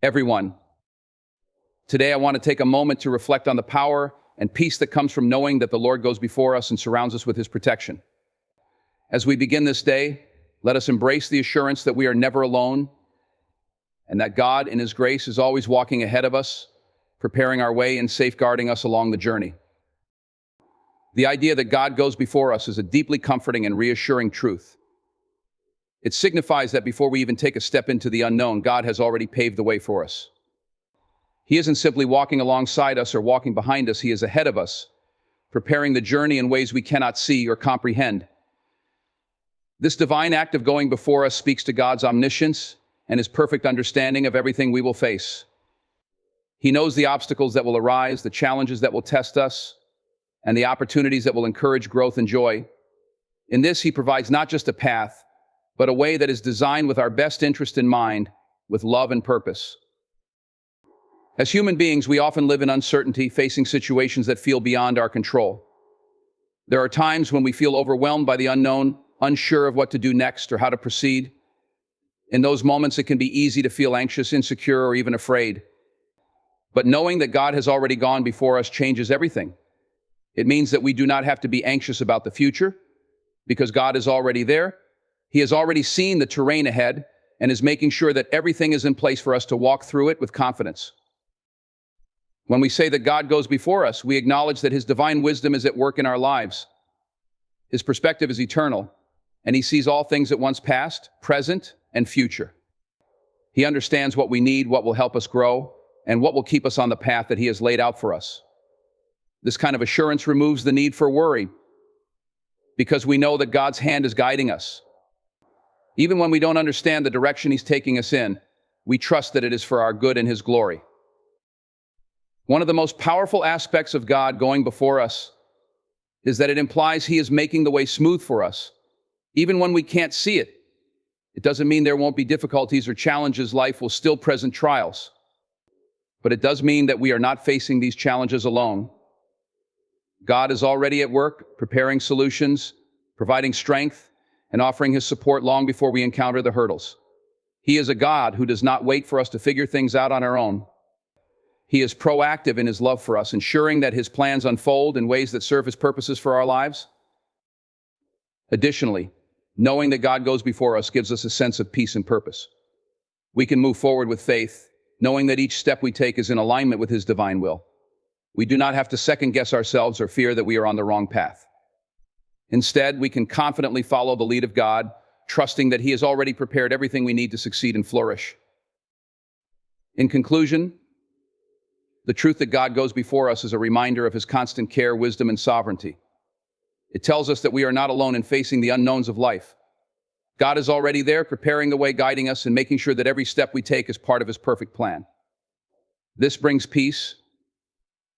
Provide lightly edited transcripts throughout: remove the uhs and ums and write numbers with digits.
Everyone, today I want to take a moment to reflect on the power and peace that comes from knowing that the Lord goes before us and surrounds us with his protection. As we begin this day, let us embrace the assurance that we are never alone and that God in his grace is always walking ahead of us, preparing our way and safeguarding us along the journey. The idea that God goes before us is a deeply comforting and reassuring truth. It signifies that before we even take a step into the unknown, God has already paved the way for us. He isn't simply walking alongside us or walking behind us, he is ahead of us, preparing the journey in ways we cannot see or comprehend. This divine act of going before us speaks to God's omniscience and his perfect understanding of everything we will face. He knows the obstacles that will arise, the challenges that will test us, and the opportunities that will encourage growth and joy. In this, he provides not just a path, but a way that is designed with our best interest in mind, with love and purpose. As human beings, we often live in uncertainty, facing situations that feel beyond our control. There are times when we feel overwhelmed by the unknown, unsure of what to do next or how to proceed. In those moments, it can be easy to feel anxious, insecure, or even afraid. But knowing that God has already gone before us changes everything. It means that we do not have to be anxious about the future, because God is already there. He has already seen the terrain ahead and is making sure that everything is in place for us to walk through it with confidence. When we say that God goes before us, we acknowledge that his divine wisdom is at work in our lives. His perspective is eternal, and he sees all things at once past, present, and future. He understands what we need, what will help us grow, and what will keep us on the path that he has laid out for us. This kind of assurance removes the need for worry, because we know that God's hand is guiding us. Even when we don't understand the direction he's taking us in, we trust that it is for our good and his glory. One of the most powerful aspects of God going before us is that it implies he is making the way smooth for us, even when we can't see it. It doesn't mean there won't be difficulties or challenges. Life will still present trials. But it does mean that we are not facing these challenges alone. God is already at work, preparing solutions, providing strength, and offering his support long before we encounter the hurdles. He is a God who does not wait for us to figure things out on our own. He is proactive in his love for us, ensuring that his plans unfold in ways that serve his purposes for our lives. Additionally, knowing that God goes before us gives us a sense of peace and purpose. We can move forward with faith, knowing that each step we take is in alignment with his divine will. We do not have to second-guess ourselves or fear that we are on the wrong path. Instead, we can confidently follow the lead of God, trusting that he has already prepared everything we need to succeed and flourish. In conclusion, the truth that God goes before us is a reminder of his constant care, wisdom, and sovereignty. It tells us that we are not alone in facing the unknowns of life. God is already there, preparing the way, guiding us, and making sure that every step we take is part of his perfect plan. This brings peace,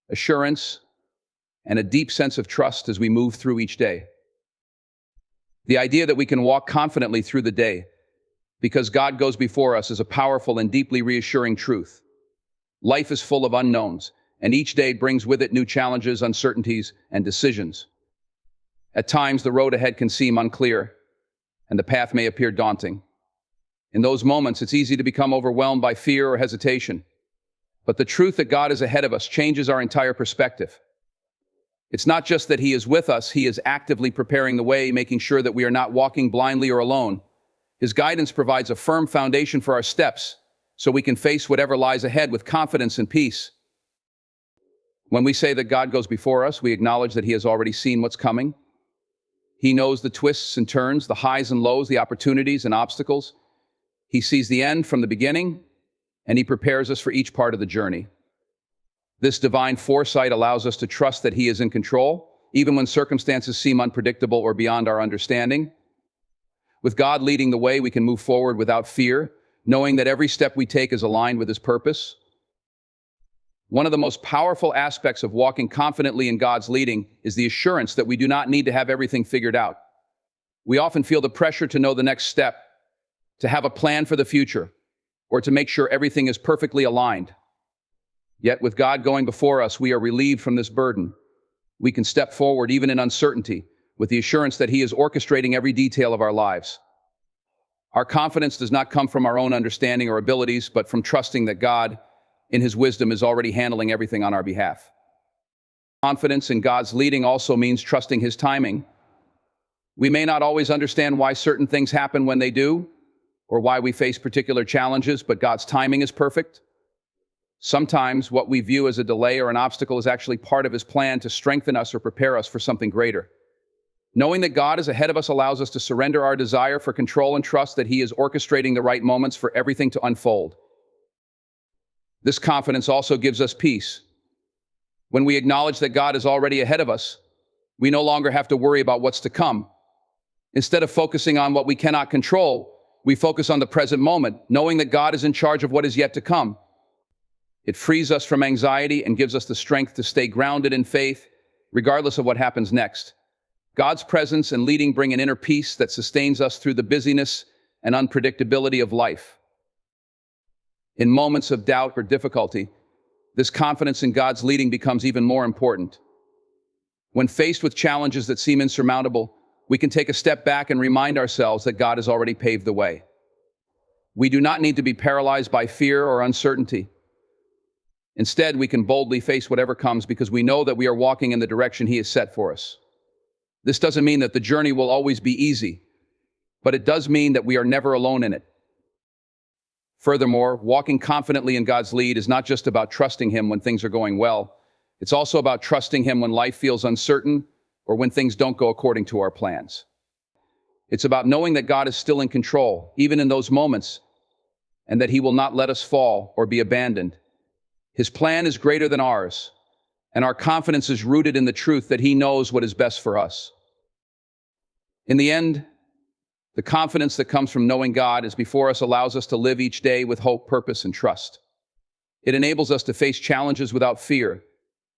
assurance, and a deep sense of trust as we move through each day. The idea that we can walk confidently through the day because God goes before us is a powerful and deeply reassuring truth. Life is full of unknowns, and each day brings with it new challenges, uncertainties, and decisions. At times, the road ahead can seem unclear, and the path may appear daunting. In those moments, it's easy to become overwhelmed by fear or hesitation. But the truth that God is ahead of us changes our entire perspective. It's not just that he is with us, he is actively preparing the way, making sure that we are not walking blindly or alone. His guidance provides a firm foundation for our steps, so we can face whatever lies ahead with confidence and peace. When we say that God goes before us, we acknowledge that he has already seen what's coming. He knows the twists and turns, the highs and lows, the opportunities and obstacles. He sees the end from the beginning, and he prepares us for each part of the journey. This divine foresight allows us to trust that he is in control, even when circumstances seem unpredictable or beyond our understanding. With God leading the way, we can move forward without fear, knowing that every step we take is aligned with his purpose. One of the most powerful aspects of walking confidently in God's leading is the assurance that we do not need to have everything figured out. We often feel the pressure to know the next step, to have a plan for the future, or to make sure everything is perfectly aligned. Yet with God going before us, we are relieved from this burden. We can step forward even in uncertainty, with the assurance that he is orchestrating every detail of our lives. Our confidence does not come from our own understanding or abilities, but from trusting that God, in His wisdom, is already handling everything on our behalf. Confidence in God's leading also means trusting His timing. We may not always understand why certain things happen when they do, or why we face particular challenges, but God's timing is perfect. Sometimes what we view as a delay or an obstacle is actually part of His plan to strengthen us or prepare us for something greater. Knowing that God is ahead of us allows us to surrender our desire for control and trust that He is orchestrating the right moments for everything to unfold. This confidence also gives us peace. When we acknowledge that God is already ahead of us, we no longer have to worry about what's to come. Instead of focusing on what we cannot control, we focus on the present moment, knowing that God is in charge of what is yet to come. It frees us from anxiety and gives us the strength to stay grounded in faith, regardless of what happens next. God's presence and leading bring an inner peace that sustains us through the busyness and unpredictability of life. In moments of doubt or difficulty, this confidence in God's leading becomes even more important. When faced with challenges that seem insurmountable, we can take a step back and remind ourselves that God has already paved the way. We do not need to be paralyzed by fear or uncertainty. Instead, we can boldly face whatever comes because we know that we are walking in the direction He has set for us. This doesn't mean that the journey will always be easy, but it does mean that we are never alone in it. Furthermore, walking confidently in God's lead is not just about trusting Him when things are going well. It's also about trusting Him when life feels uncertain or when things don't go according to our plans. It's about knowing that God is still in control, even in those moments, and that He will not let us fall or be abandoned. His plan is greater than ours, and our confidence is rooted in the truth that He knows what is best for us. In the end, the confidence that comes from knowing God is before us allows us to live each day with hope, purpose, and trust. It enables us to face challenges without fear,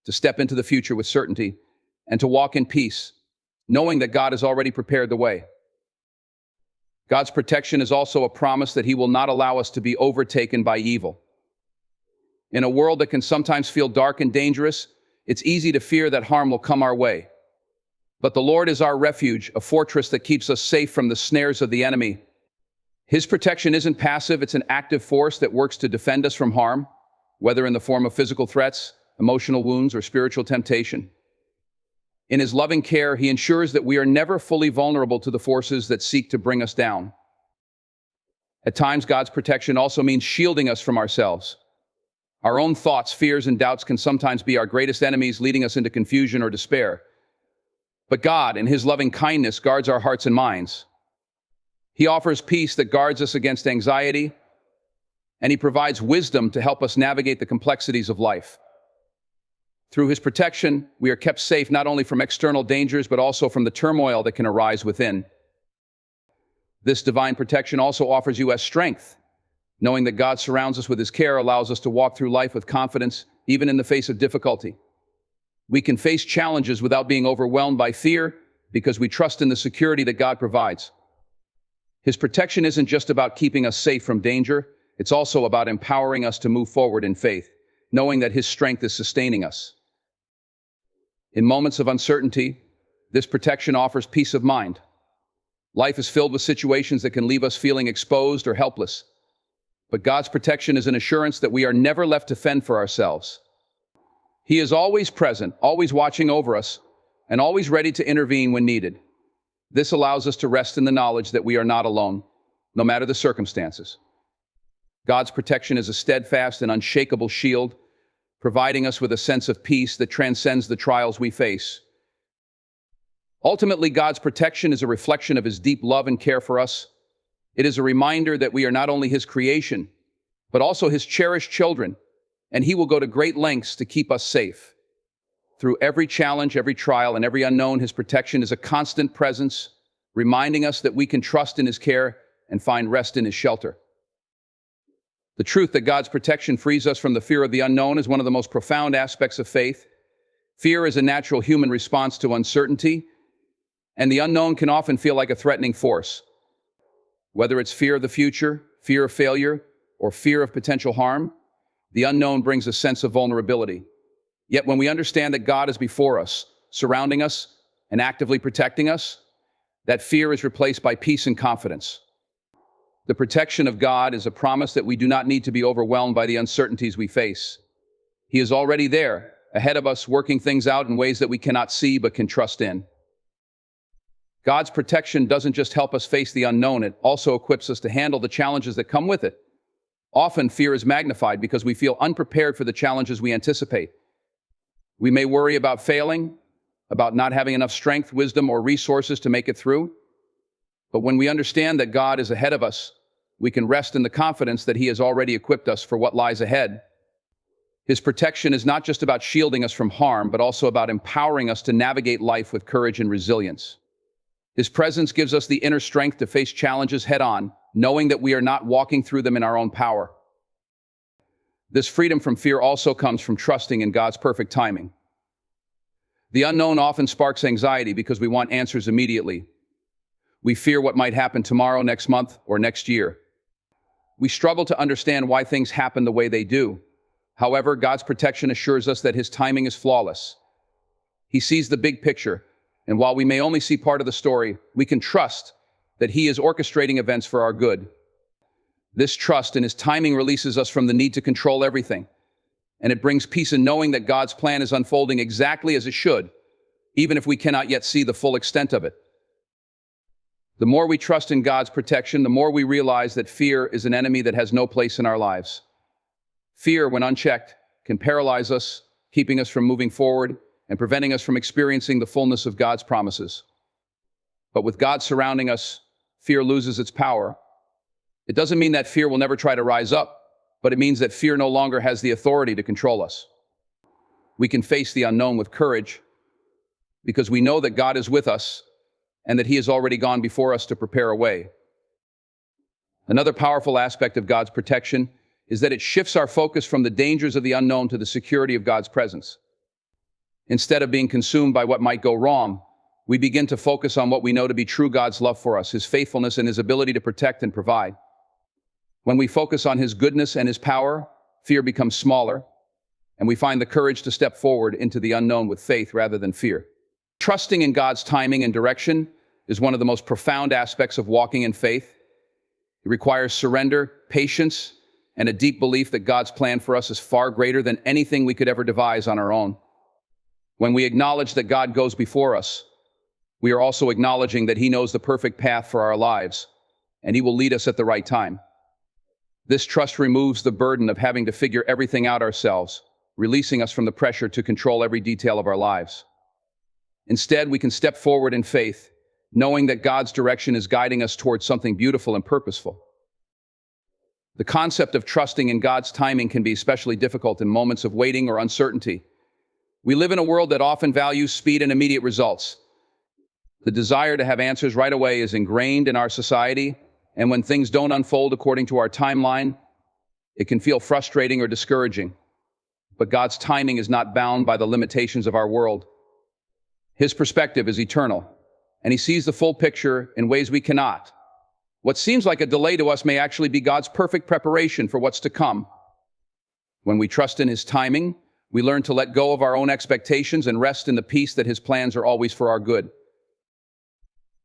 to step into the future with certainty, and to walk in peace, knowing that God has already prepared the way. God's protection is also a promise that He will not allow us to be overtaken by evil. In a world that can sometimes feel dark and dangerous, it's easy to fear that harm will come our way. But the Lord is our refuge, a fortress that keeps us safe from the snares of the enemy. His protection isn't passive, it's an active force that works to defend us from harm, whether in the form of physical threats, emotional wounds, or spiritual temptation. In His loving care, He ensures that we are never fully vulnerable to the forces that seek to bring us down. At times, God's protection also means shielding us from ourselves. Our own thoughts, fears, and doubts can sometimes be our greatest enemies, leading us into confusion or despair. But God, in His loving kindness, guards our hearts and minds. He offers peace that guards us against anxiety, and He provides wisdom to help us navigate the complexities of life. Through His protection, we are kept safe not only from external dangers, but also from the turmoil that can arise within. This divine protection also offers you as strength. Knowing that God surrounds us with His care allows us to walk through life with confidence, even in the face of difficulty. We can face challenges without being overwhelmed by fear because we trust in the security that God provides. His protection isn't just about keeping us safe from danger, it's also about empowering us to move forward in faith, knowing that His strength is sustaining us. In moments of uncertainty, this protection offers peace of mind. Life is filled with situations that can leave us feeling exposed or helpless. But God's protection is an assurance that we are never left to fend for ourselves. He is always present, always watching over us, and always ready to intervene when needed. This allows us to rest in the knowledge that we are not alone, no matter the circumstances. God's protection is a steadfast and unshakable shield, providing us with a sense of peace that transcends the trials we face. Ultimately, God's protection is a reflection of His deep love and care for us. It is a reminder that we are not only His creation, but also His cherished children, and He will go to great lengths to keep us safe. Through every challenge, every trial, and every unknown, His protection is a constant presence, reminding us that we can trust in His care and find rest in His shelter. The truth that God's protection frees us from the fear of the unknown is one of the most profound aspects of faith. Fear is a natural human response to uncertainty, and the unknown can often feel like a threatening force. Whether it's fear of the future, fear of failure, or fear of potential harm, the unknown brings a sense of vulnerability. Yet when we understand that God is before us, surrounding us, and actively protecting us, that fear is replaced by peace and confidence. The protection of God is a promise that we do not need to be overwhelmed by the uncertainties we face. He is already there, ahead of us, working things out in ways that we cannot see but can trust in. God's protection doesn't just help us face the unknown, it also equips us to handle the challenges that come with it. Often, fear is magnified because we feel unprepared for the challenges we anticipate. We may worry about failing, about not having enough strength, wisdom, or resources to make it through. But when we understand that God is ahead of us, we can rest in the confidence that He has already equipped us for what lies ahead. His protection is not just about shielding us from harm, but also about empowering us to navigate life with courage and resilience. His presence gives us the inner strength to face challenges head-on, knowing that we are not walking through them in our own power. This freedom from fear also comes from trusting in God's perfect timing. The unknown often sparks anxiety because we want answers immediately. We fear what might happen tomorrow, next month, or next year. We struggle to understand why things happen the way they do. However, God's protection assures us that His timing is flawless. He sees the big picture, and while we may only see part of the story, we can trust that He is orchestrating events for our good. This trust in His timing releases us from the need to control everything, and it brings peace in knowing that God's plan is unfolding exactly as it should, even if we cannot yet see the full extent of it. The more we trust in God's protection, the more we realize that fear is an enemy that has no place in our lives. Fear, when unchecked, can paralyze us, keeping us from moving forward and preventing us from experiencing the fullness of God's promises. But with God surrounding us, fear loses its power. It doesn't mean that fear will never try to rise up, but it means that fear no longer has the authority to control us. We can face the unknown with courage because we know that God is with us and that He has already gone before us to prepare a way. Another powerful aspect of God's protection is that it shifts our focus from the dangers of the unknown to the security of God's presence. Instead of being consumed by what might go wrong, we begin to focus on what we know to be true: God's love for us, His faithfulness, and His ability to protect and provide. When we focus on His goodness and His power, fear becomes smaller, and we find the courage to step forward into the unknown with faith rather than fear. Trusting in God's timing and direction is one of the most profound aspects of walking in faith. It requires surrender, patience, and a deep belief that God's plan for us is far greater than anything we could ever devise on our own. When we acknowledge that God goes before us, we are also acknowledging that He knows the perfect path for our lives, and He will lead us at the right time. This trust removes the burden of having to figure everything out ourselves, releasing us from the pressure to control every detail of our lives. Instead, we can step forward in faith, knowing that God's direction is guiding us towards something beautiful and purposeful. The concept of trusting in God's timing can be especially difficult in moments of waiting or uncertainty. We live in a world that often values speed and immediate results. The desire to have answers right away is ingrained in our society, and when things don't unfold according to our timeline, it can feel frustrating or discouraging. But God's timing is not bound by the limitations of our world. His perspective is eternal, and He sees the full picture in ways we cannot. What seems like a delay to us may actually be God's perfect preparation for what's to come. When we trust in His timing, we learn to let go of our own expectations and rest in the peace that His plans are always for our good.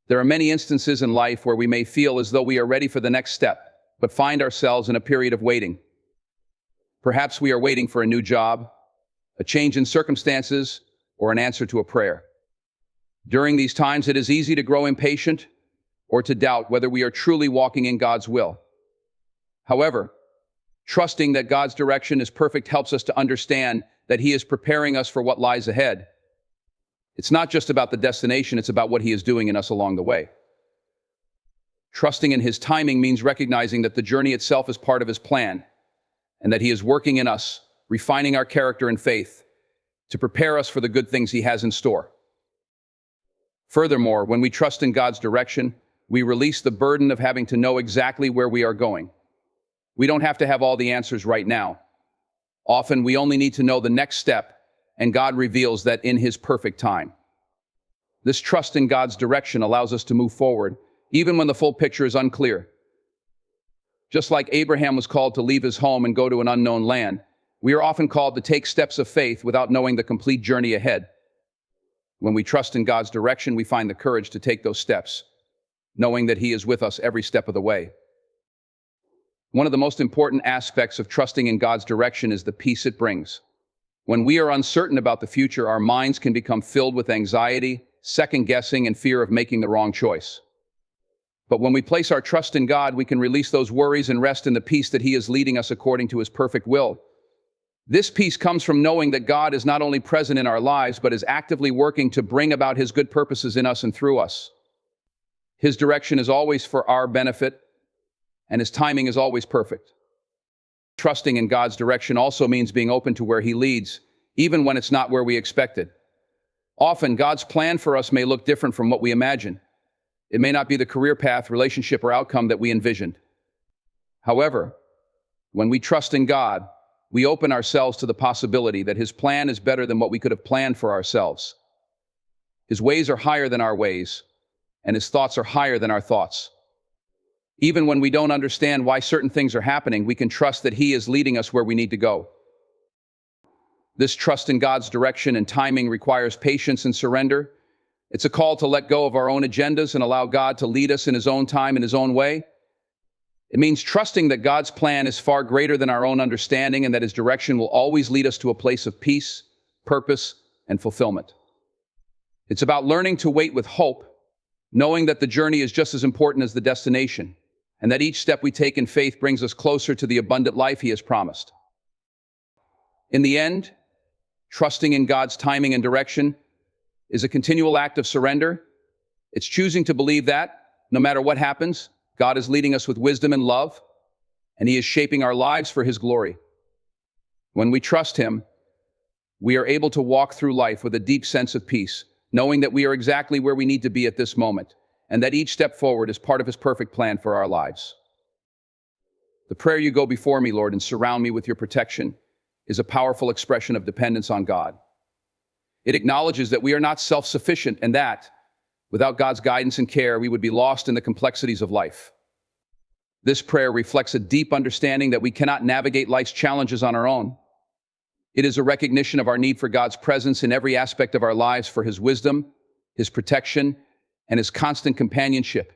There are many instances in life where we may feel as though we are ready for the next step, but find ourselves in a period of waiting. Perhaps we are waiting for a new job, a change in circumstances, or an answer to a prayer. During these times, it is easy to grow impatient or to doubt whether we are truly walking in God's will. However, trusting that God's direction is perfect helps us to understand that He is preparing us for what lies ahead. It's not just about the destination, it's about what He is doing in us along the way. Trusting in His timing means recognizing that the journey itself is part of His plan, and that He is working in us, refining our character and faith, to prepare us for the good things He has in store. Furthermore, when we trust in God's direction, we release the burden of having to know exactly where we are going. We don't have to have all the answers right now. Often we only need to know the next step, and God reveals that in His perfect time. This trust in God's direction allows us to move forward, even when the full picture is unclear. Just like Abraham was called to leave his home and go to an unknown land, we are often called to take steps of faith without knowing the complete journey ahead. When we trust in God's direction, we find the courage to take those steps, knowing that He is with us every step of the way. One of the most important aspects of trusting in God's direction is the peace it brings. When we are uncertain about the future, our minds can become filled with anxiety, second-guessing, and fear of making the wrong choice. But when we place our trust in God, we can release those worries and rest in the peace that He is leading us according to His perfect will. This peace comes from knowing that God is not only present in our lives, but is actively working to bring about His good purposes in us and through us. His direction is always for our benefit, and His timing is always perfect. Trusting in God's direction also means being open to where He leads, even when it's not where we expected. Often, God's plan for us may look different from what we imagine. It may not be the career path, relationship, or outcome that we envisioned. However, when we trust in God, we open ourselves to the possibility that His plan is better than what we could have planned for ourselves. His ways are higher than our ways, and His thoughts are higher than our thoughts. Even when we don't understand why certain things are happening, we can trust that He is leading us where we need to go. This trust in God's direction and timing requires patience and surrender. It's a call to let go of our own agendas and allow God to lead us in His own time, in His own way. It means trusting that God's plan is far greater than our own understanding and that His direction will always lead us to a place of peace, purpose, and fulfillment. It's about learning to wait with hope, knowing that the journey is just as important as the destination, and that each step we take in faith brings us closer to the abundant life He has promised. In the end, trusting in God's timing and direction is a continual act of surrender. It's choosing to believe that, no matter what happens, God is leading us with wisdom and love, and He is shaping our lives for His glory. When we trust Him, we are able to walk through life with a deep sense of peace, knowing that we are exactly where we need to be at this moment, and that each step forward is part of His perfect plan for our lives. The prayer, "You go before me, Lord, and surround me with your protection," is a powerful expression of dependence on God. It acknowledges that we are not self-sufficient and that, without God's guidance and care, we would be lost in the complexities of life. This prayer reflects a deep understanding that we cannot navigate life's challenges on our own. It is a recognition of our need for God's presence in every aspect of our lives, for His wisdom, His protection, and His constant companionship.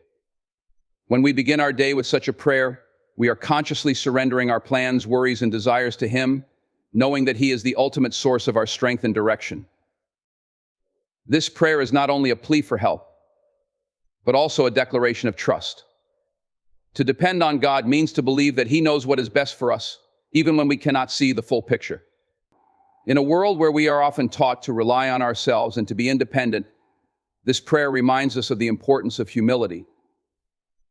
When we begin our day with such a prayer, we are consciously surrendering our plans, worries, and desires to Him, knowing that He is the ultimate source of our strength and direction. This prayer is not only a plea for help, but also a declaration of trust. To depend on God means to believe that He knows what is best for us, even when we cannot see the full picture. In a world where we are often taught to rely on ourselves and to be independent, this prayer reminds us of the importance of humility.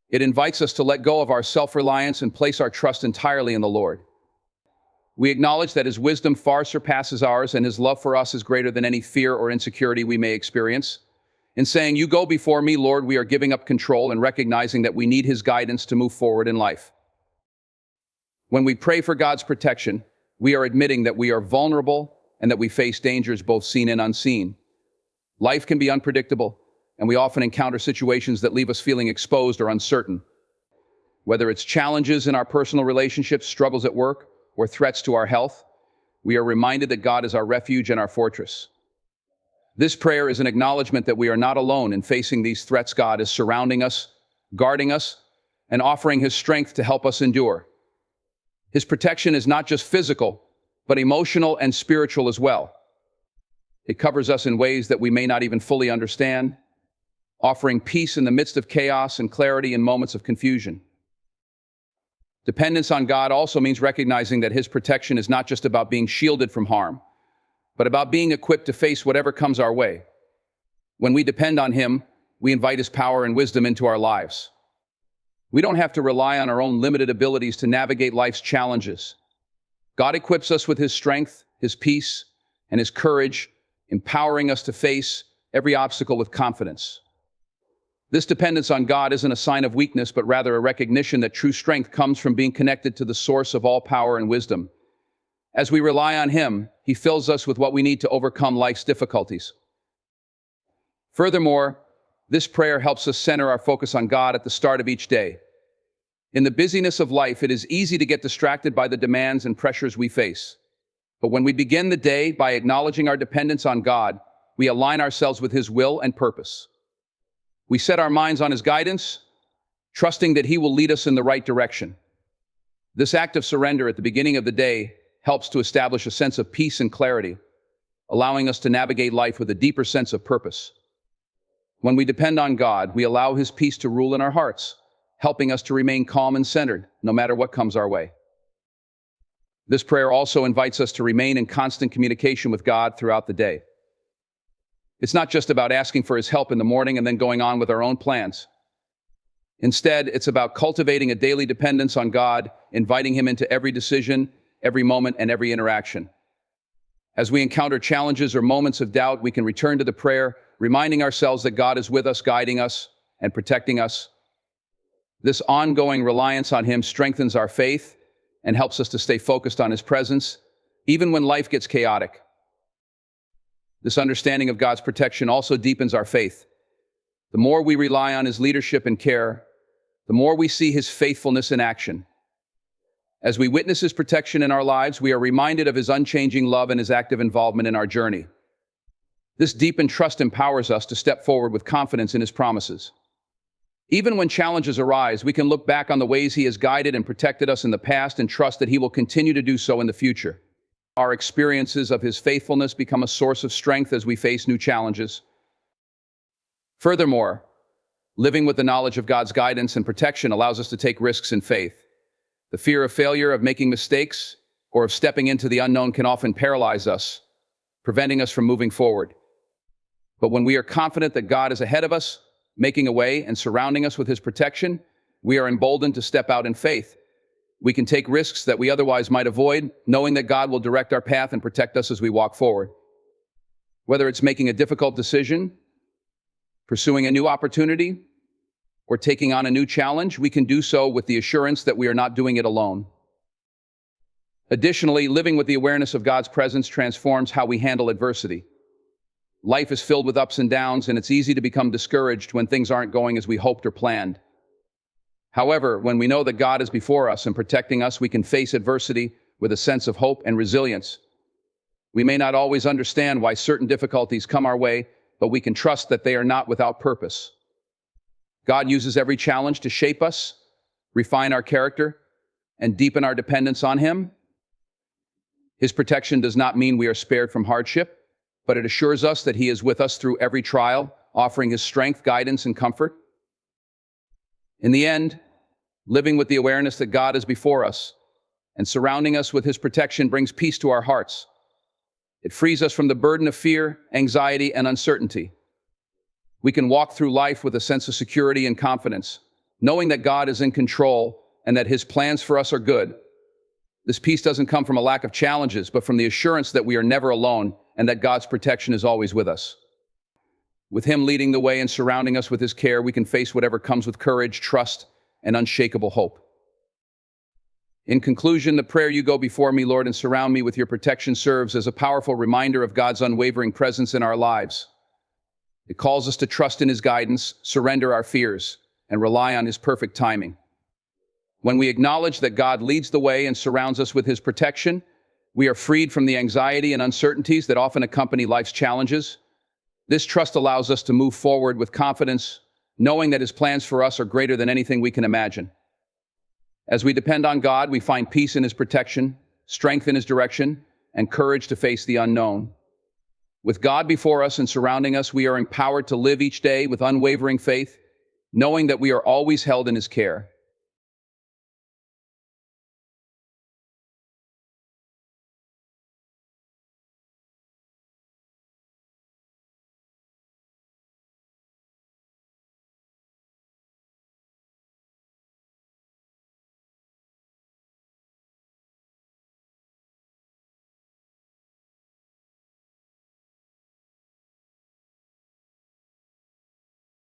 It invites us to let go of our self-reliance and place our trust entirely in the Lord. We acknowledge that His wisdom far surpasses ours, and His love for us is greater than any fear or insecurity we may experience. In saying, "You go before me, Lord," we are giving up control and recognizing that we need His guidance to move forward in life. When we pray for God's protection, we are admitting that we are vulnerable and that we face dangers both seen and unseen. Life can be unpredictable, and we often encounter situations that leave us feeling exposed or uncertain. Whether it's challenges in our personal relationships, struggles at work, or threats to our health, we are reminded that God is our refuge and our fortress. This prayer is an acknowledgement that we are not alone in facing these threats. God is surrounding us, guarding us, and offering His strength to help us endure. His protection is not just physical, but emotional and spiritual as well. It covers us in ways that we may not even fully understand, offering peace in the midst of chaos and clarity in moments of confusion. Dependence on God also means recognizing that His protection is not just about being shielded from harm, but about being equipped to face whatever comes our way. When we depend on Him, we invite His power and wisdom into our lives. We don't have to rely on our own limited abilities to navigate life's challenges. God equips us with His strength, His peace, and His courage, empowering us to face every obstacle with confidence. This dependence on God isn't a sign of weakness, but rather a recognition that true strength comes from being connected to the source of all power and wisdom. As we rely on Him, He fills us with what we need to overcome life's difficulties. Furthermore, this prayer helps us center our focus on God at the start of each day. In the busyness of life, it is easy to get distracted by the demands and pressures we face. But when we begin the day by acknowledging our dependence on God, we align ourselves with His will and purpose. We set our minds on His guidance, trusting that He will lead us in the right direction. This act of surrender at the beginning of the day helps to establish a sense of peace and clarity, allowing us to navigate life with a deeper sense of purpose. When we depend on God, we allow His peace to rule in our hearts, helping us to remain calm and centered, no matter what comes our way. This prayer also invites us to remain in constant communication with God throughout the day. It's not just about asking for His help in the morning and then going on with our own plans. Instead, it's about cultivating a daily dependence on God, inviting Him into every decision, every moment, and every interaction. As we encounter challenges or moments of doubt, we can return to the prayer, reminding ourselves that God is with us, guiding us, and protecting us. This ongoing reliance on Him strengthens our faith and helps us to stay focused on His presence, even when life gets chaotic. This understanding of God's protection also deepens our faith. The more we rely on His leadership and care, the more we see His faithfulness in action. As we witness His protection in our lives, we are reminded of His unchanging love and His active involvement in our journey. This deepened trust empowers us to step forward with confidence in His promises. Even when challenges arise, we can look back on the ways He has guided and protected us in the past and trust that He will continue to do so in the future. Our experiences of His faithfulness become a source of strength as we face new challenges. Furthermore, living with the knowledge of God's guidance and protection allows us to take risks in faith. The fear of failure, of making mistakes, or of stepping into the unknown can often paralyze us, preventing us from moving forward. But when we are confident that God is ahead of us, making a way and surrounding us with His protection, we are emboldened to step out in faith. We can take risks that we otherwise might avoid, knowing that God will direct our path and protect us as we walk forward. Whether it's making a difficult decision, pursuing a new opportunity, or taking on a new challenge, we can do so with the assurance that we are not doing it alone. Additionally, living with the awareness of God's presence transforms how we handle adversity. Life is filled with ups and downs, and it's easy to become discouraged when things aren't going as we hoped or planned. However, when we know that God is before us and protecting us, we can face adversity with a sense of hope and resilience. We may not always understand why certain difficulties come our way, but we can trust that they are not without purpose. God uses every challenge to shape us, refine our character, and deepen our dependence on Him. His protection does not mean we are spared from hardship, but it assures us that He is with us through every trial, offering His strength, guidance, and comfort. In the end, living with the awareness that God is before us and surrounding us with His protection brings peace to our hearts. It frees us from the burden of fear, anxiety, and uncertainty. We can walk through life with a sense of security and confidence, knowing that God is in control and that His plans for us are good. This peace doesn't come from a lack of challenges, but from the assurance that we are never alone and that God's protection is always with us. With Him leading the way and surrounding us with His care, we can face whatever comes with courage, trust, and unshakable hope. In conclusion, the prayer, "You go before me, Lord, and surround me with your protection," serves as a powerful reminder of God's unwavering presence in our lives. It calls us to trust in His guidance, surrender our fears, and rely on His perfect timing. When we acknowledge that God leads the way and surrounds us with His protection, we are freed from the anxiety and uncertainties that often accompany life's challenges. This trust allows us to move forward with confidence, knowing that His plans for us are greater than anything we can imagine. As we depend on God, we find peace in His protection, strength in His direction, and courage to face the unknown. With God before us and surrounding us, we are empowered to live each day with unwavering faith, knowing that we are always held in His care.